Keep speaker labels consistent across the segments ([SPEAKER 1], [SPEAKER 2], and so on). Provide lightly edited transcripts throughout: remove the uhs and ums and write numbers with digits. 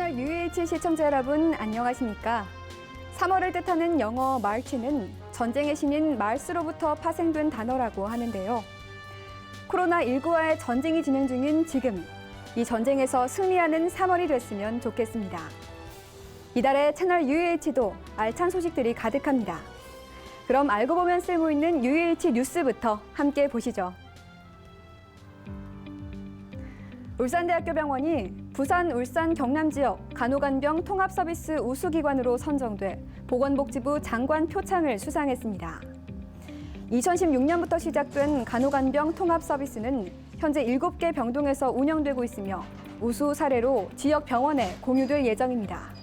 [SPEAKER 1] 채널 UH 시청자 여러분 안녕하십니까? 3월을 뜻하는 영어 마치는 전쟁의 신인 마르스로부터 파생된 단어라고 하는데요. 코로나19와의 전쟁이 진행 중인 지금, 이 전쟁에서 승리하는 3월이 됐으면 좋겠습니다. 이달에 채널 UH도 알찬 소식들이 가득합니다. 그럼 알고 보면 쓸모있는 UH 뉴스부터 함께 보시죠. 울산대학교 병원이 부산, 울산, 경남 지역 간호간병 통합서비스 우수기관으로 선정돼 보건복지부 장관 표창을 수상했습니다. 2016년부터 시작된 간호간병 통합서비스는 현재 7개 병동에서 운영되고 있으며 우수 사례로 지역 병원에 공유될 예정입니다.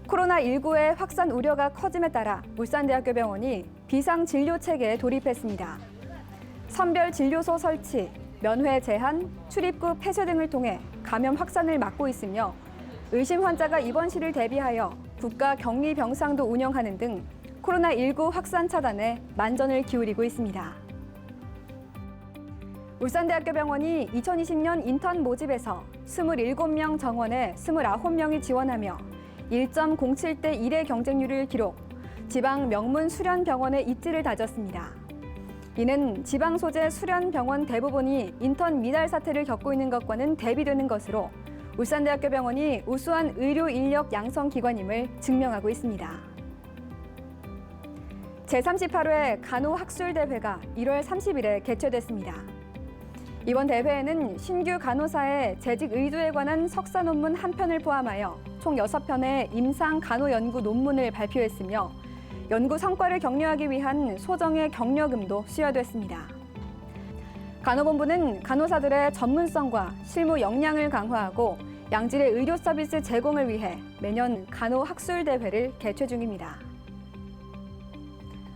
[SPEAKER 1] 코로나19의 확산 우려가 커짐에 따라 울산대학교 병원이 비상진료체계에 돌입했습니다. 선별진료소 설치, 면회 제한, 출입구 폐쇄 등을 통해 감염 확산을 막고 있으며 의심 환자가 입원실을 대비하여 국가 격리 병상도 운영하는 등 코로나19 확산 차단에 만전을 기울이고 있습니다. 울산대학교 병원이 2020년 인턴 모집에서 27명 정원에 29명이 지원하며 1.07대 1의 경쟁률을 기록, 지방 명문 수련병원의 입지를 다졌습니다. 이는 지방 소재 수련병원 대부분이 인턴 미달 사태를 겪고 있는 것과는 대비되는 것으로 울산대학교 병원이 우수한 의료 인력 양성 기관임을 증명하고 있습니다. 제38회 간호학술대회가 1월 30일에 개최됐습니다. 이번 대회에는 신규 간호사의 재직 의도에 관한 석사 논문 한 편을 포함하여 총 6편의 임상 간호 연구 논문을 발표했으며 연구 성과를 격려하기 위한 소정의 격려금도 수여됐습니다. 간호본부는 간호사들의 전문성과 실무 역량을 강화하고 양질의 의료 서비스 제공을 위해 매년 간호학술대회를 개최 중입니다.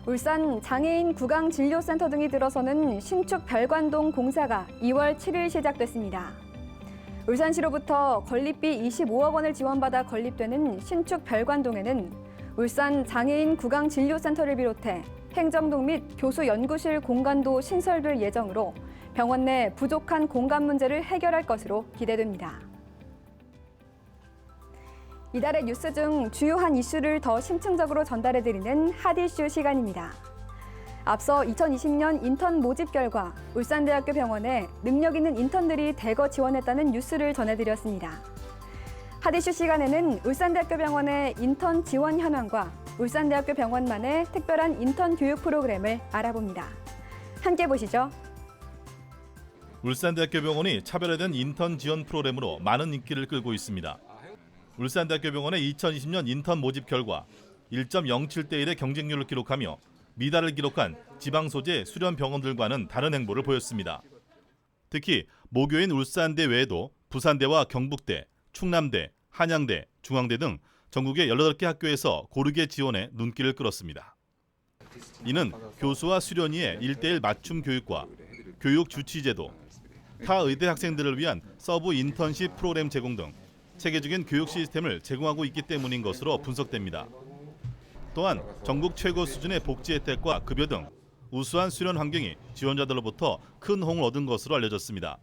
[SPEAKER 1] 울산 장애인 구강진료센터 등이 들어서는 신축 별관동 공사가 2월 7일 시작됐습니다. 울산시로부터 건립비 25억 원을 지원받아 건립되는 신축 별관동에는 울산 장애인 구강진료센터를 비롯해 행정동 및 교수연구실 공간도 신설될 예정으로 병원 내 부족한 공간 문제를 해결할 것으로 기대됩니다. 이달의 뉴스 중 주요한 이슈를 더 심층적으로 전달해드리는 핫이슈 시간입니다. 앞서 2020년 인턴 모집 결과 울산대학교 병원에 능력 있는 인턴들이 대거 지원했다는 뉴스를 전해드렸습니다. 핫이슈 시간에는 울산대학교 병원의 인턴 지원 현황과 울산대학교 병원만의 특별한 인턴 교육 프로그램을 알아봅니다. 함께 보시죠.
[SPEAKER 2] 울산대학교 병원이 차별화된 인턴 지원 프로그램으로 많은 인기를 끌고 있습니다. 울산대학교 병원의 2020년 인턴 모집 결과 1.07대 1의 경쟁률을 기록하며 미달을 기록한 지방 소재 수련 병원들과는 다른 행보를 보였습니다. 특히 모교인 울산대 외에도 부산대와 경북대, 충남대, 한양대, 중앙대 등 전국의 18개 학교에서 고르게 지원해 눈길을 끌었습니다. 이는 교수와 수련의의 1:1 맞춤 교육과 교육 주치제도, 타 의대 학생들을 위한 서브 인턴십 프로그램 제공 등 체계적인 교육 시스템을 제공하고 있기 때문인 것으로 분석됩니다. 또한 전국 최고 수준의 복지 혜택과 급여 등 우수한 수련 환경이 지원자들로부터 큰 호응을 얻은 것으로 알려졌습니다.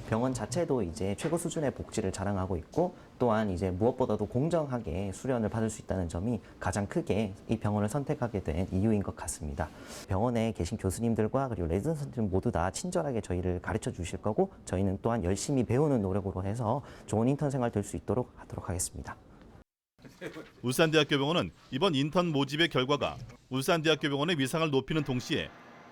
[SPEAKER 3] 병원 자체도 이제 최고 수준의 복지를 자랑하고 있고 또한 이제 무엇보다도 공정하게 수련을 받을 수 있다는 점이 가장 크게 이 병원을 선택하게 된 이유인 것 같습니다. 병원에 계신 교수님들과 그리고 레지던트들 모두 다 친절하게 저희를 가르쳐 주실 거고 저희는 또한 열심히 배우는 노력으로 해서 좋은 인턴 생활 될 수 있도록 하도록 하겠습니다.
[SPEAKER 2] 울산대학교 병원은 이번 인턴 모집의 결과가 울산대학교 병원의 위상을 높이는 동시에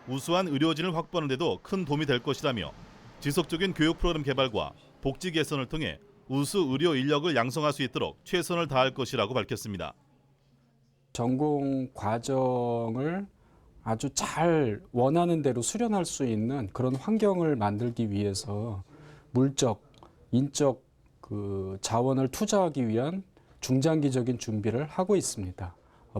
[SPEAKER 2] 우수한 의료진을 확보하는 데도 큰 도움이 될 것이라며 지속적인 교육 프로그램 개발과 복지 개선을 통해 우수 의료 인력을 양성할 수 있도록 최선을 다할 것이라고 밝혔습니다.
[SPEAKER 4] 전공 과정을 아주 잘 원하는 대로 수련할 수 있는 그런 환경을 만들기 위해서 물적, 인적 자원을 투자하기 위한 중장기적인 준비를 하고 있습니다.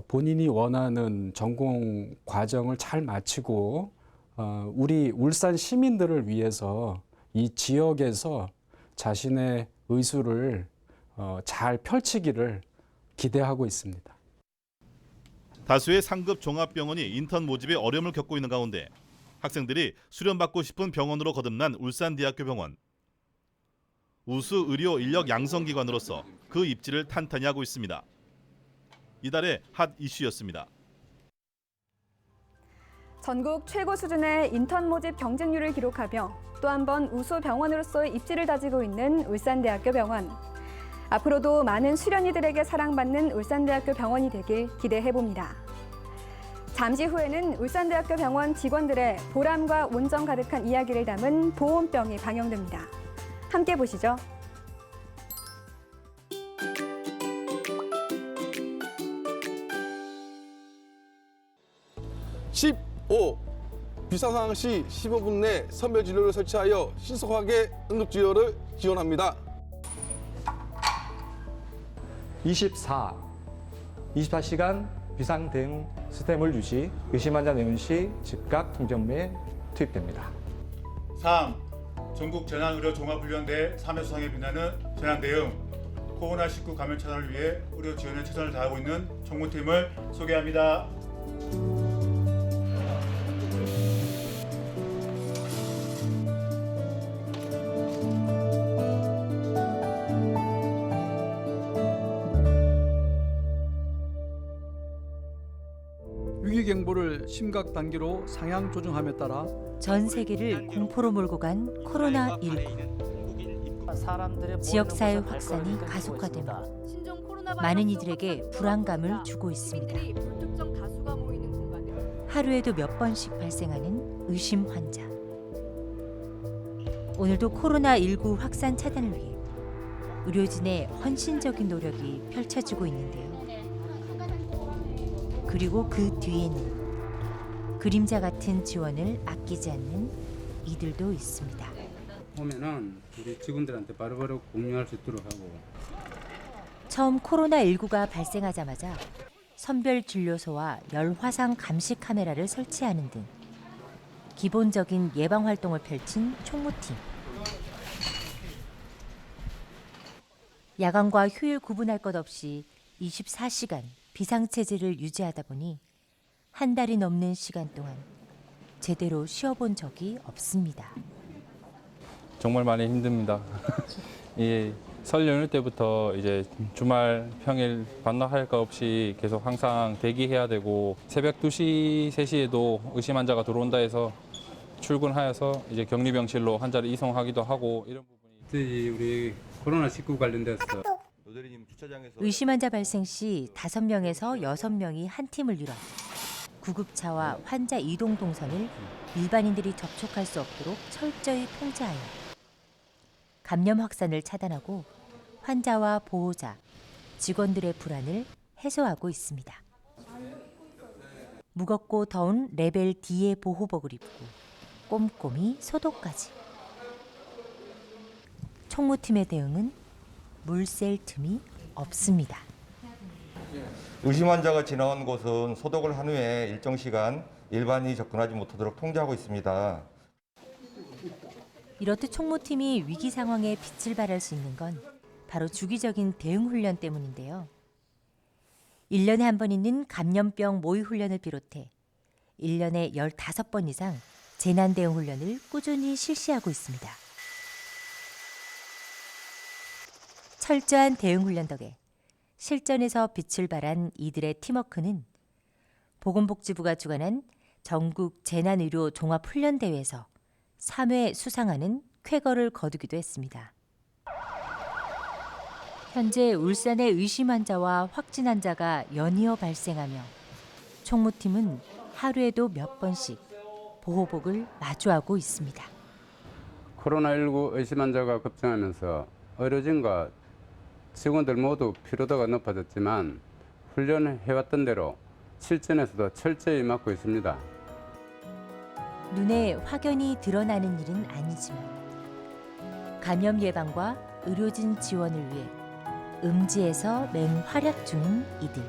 [SPEAKER 4] 본인이 원하는 전공 과정을 잘 마치고 우리 울산 시민들을 위해서 이 지역에서 자신의 의술을 잘 펼치기를 기대하고 있습니다.
[SPEAKER 2] 다수의 상급 종합병원이 인턴 모집에 어려움을 겪고 있는 가운데 학생들이 수련받고 싶은 병원으로 거듭난 울산대학교 병원. 우수 의료 인력 양성기관으로서 그 입지를 탄탄히 하고 있습니다. 이달의 핫 이슈였습니다.
[SPEAKER 1] 전국 최고 수준의 인턴 모집 경쟁률을 기록하며 또 한 번 우수 병원으로서의 입지를 다지고 있는 울산대학교 병원. 앞으로도 많은 수련이들에게 사랑받는 울산대학교 병원이 되길 기대해봅니다. 잠시 후에는 울산대학교 병원 직원들의 보람과 온정 가득한 이야기를 담은 보온병이 방영됩니다. 함께 보시죠.
[SPEAKER 5] 비상상황 시 15분 내 선별 진료를 설치하여 신속하게 응급진료를 지원합니다.
[SPEAKER 6] 24시간 비상 대응 시스템을 유지, 의심 환자 내원 시 즉각 통전부에 투입됩니다.
[SPEAKER 7] 3. 전국 재난의료 종합훈련대 3회 수상에 빛나는 재난대응, 코로나19 감염 차단을 위해 의료 지원에 최선을 다하고 있는 총무팀을 소개합니다.
[SPEAKER 8] 위기경보를 심각 단계로 상향 조정함에 따라
[SPEAKER 9] 전 세계를 공포로 몰고 간 코로나19. 지역사회 확산이 가속화되며 많은 이들에게 불안감을 주고 있습니다. 하루에도 몇 번씩 발생하는 의심 환자. 오늘도 코로나19 확산 차단을 위해 의료진의 헌신적인 노력이 펼쳐지고 있는데요. 그리고 그 뒤에는 그림자 같은 지원을 아끼지 않는 이들도 있습니다.
[SPEAKER 10] 오면은 우리 직원들한테 바로바로 공유할 수 있도록 하고.
[SPEAKER 9] 처음 코로나19가 발생하자마자 선별 진료소와 열화상 감시 카메라를 설치하는 등 기본적인 예방 활동을 펼친 총무팀. 야간과 휴일 구분할 것 없이 24시간 비상체제를 유지하다 보니 한 달이 넘는 시간 동안 제대로 쉬어본 적이 없습니다.
[SPEAKER 11] 정말 많이 힘듭니다. 이 설 연휴 때부터 이제 주말 평일 반납할 거 없이 계속 항상 대기해야 되고 새벽 2시, 3시에도 의심 환자가 들어온다 해서 출근하여서 이제 격리병실로 환자를 이송하기도 하고 이런 부분이
[SPEAKER 10] 우리 코로나19 관련돼서
[SPEAKER 9] 의심 환자 발생 시 5명에서 6명이 한 팀을 이뤄 구급차와 환자 이동 동선을 일반인들이 접촉할 수 없도록 철저히 통제하여 감염 확산을 차단하고 환자와 보호자, 직원들의 불안을 해소하고 있습니다. 무겁고 더운 레벨 D의 보호복을 입고 꼼꼼히 소독까지. 총무팀의 대응은 물 셀 틈이 없습니다.
[SPEAKER 12] 의심 환자가 지나온 곳은 소독을 한 후에 일정 시간 일반인이 접근하지 못하도록 통제하고 있습니다.
[SPEAKER 9] 이렇듯 총무팀이 위기 상황에 빛을 발할 수 있는 건 바로 주기적인 대응 훈련 때문인데요. 1년에 한 번 있는 감염병 모의 훈련을 비롯해 1년에 15번 이상 재난 대응 훈련을 꾸준히 실시하고 있습니다. 철저한 대응 훈련 덕에 실전에서 빛을 발한 이들의 팀워크는 보건복지부가 주관한 전국 재난의료 종합훈련대회에서 3회 수상하는 쾌거를 거두기도 했습니다. 현재 울산의 의심 환자와 확진 환자가 연이어 발생하며 총무팀은 하루에도 몇 번씩 보호복을 마주하고 있습니다.
[SPEAKER 10] 코로나19 의심 환자가 급증하면서 의료진과 직원들 모두 피로도가 높아졌지만 훈련을 해왔던 대로 실전에서도 철저히 맡고 있습니다.
[SPEAKER 9] 눈에 확연히 드러나는 일은 아니지만 감염 예방과 의료진 지원을 위해 음지에서 맹활약 중인 이들.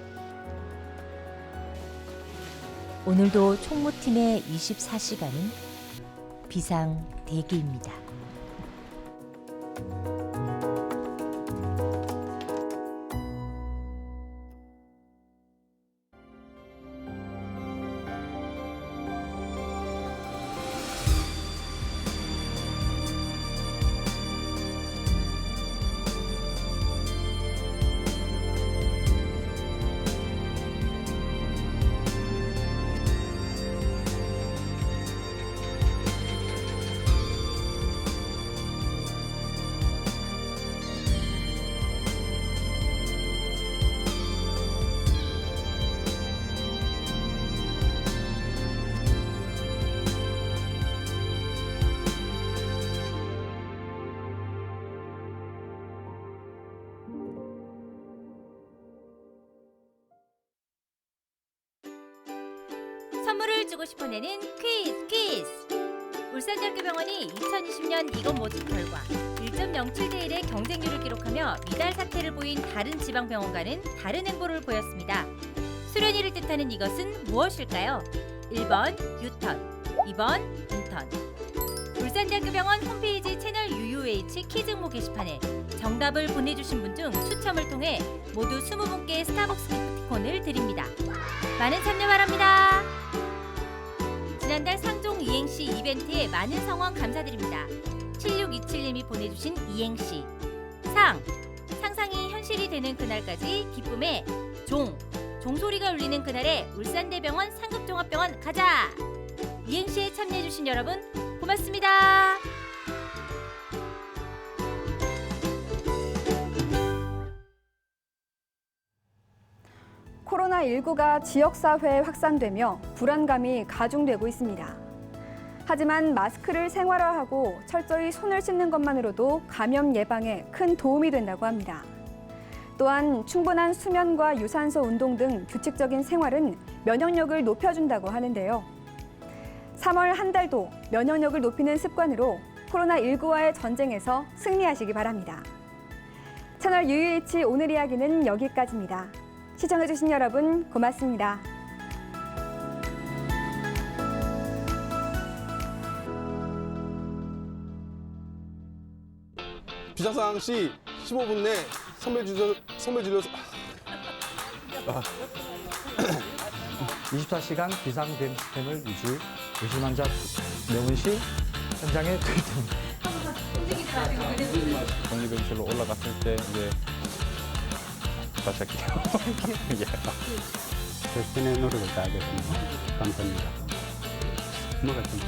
[SPEAKER 9] 오늘도 총무팀의 24시간은 비상 대기입니다. 선물을 주고 싶어내는 퀴즈! 울산대학교병원이 2020년 이건 모집 결과 1.07대 1의 경쟁률을 기록하며 미달 사태를 보인 다른 지방병원과는 다른 행보를 보였습니다. 수련이를 뜻하는 이것은 무엇일까요? 1번 유턴, 2번 인턴. 울산대학교병원 홈페이지 채널 UUH 퀴즈 응모 게시판에 정답을 보내주신 분 중 추첨을 통해 모두 20분께 스타벅스 기프티콘을 드립니다. 많은 참여 바랍니다. 지난달 상종 이행시 이벤트에 많은 성원 감사드립니다. 7627님이 보내주신 이행시. 상상이 현실이 되는 그날까지 기쁨의 종소리가 울리는 그날에 울산대병원 상급종합병원 가자! 이행시에 참여해주신 여러분 고맙습니다.
[SPEAKER 1] 코로나19가 지역사회에 확산되며 불안감이 가중되고 있습니다. 하지만 마스크를 생활화하고 철저히 손을 씻는 것만으로도 감염 예방에 큰 도움이 된다고 합니다. 또한 충분한 수면과 유산소 운동 등 규칙적인 생활은 면역력을 높여준다고 하는데요. 3월 한 달도 면역력을 높이는 습관으로 코로나19와의 전쟁에서 승리하시기 바랍니다. 채널 UUH 오늘 이야기는 여기까지입니다. 시청해주신 여러분 고맙습니다.
[SPEAKER 5] 비상상황 시 15분 내 선별 진료
[SPEAKER 6] 24시간 비상대응 시스템을 유지, 의심 환자 명은 시 현장에 투입됩니다.
[SPEAKER 11] 독립병실로 올라갔을 때 이제 다시 할게요. 예.
[SPEAKER 10] 절신의 노력을 다하겠습니다. 감사합니다. 뭐가 좀.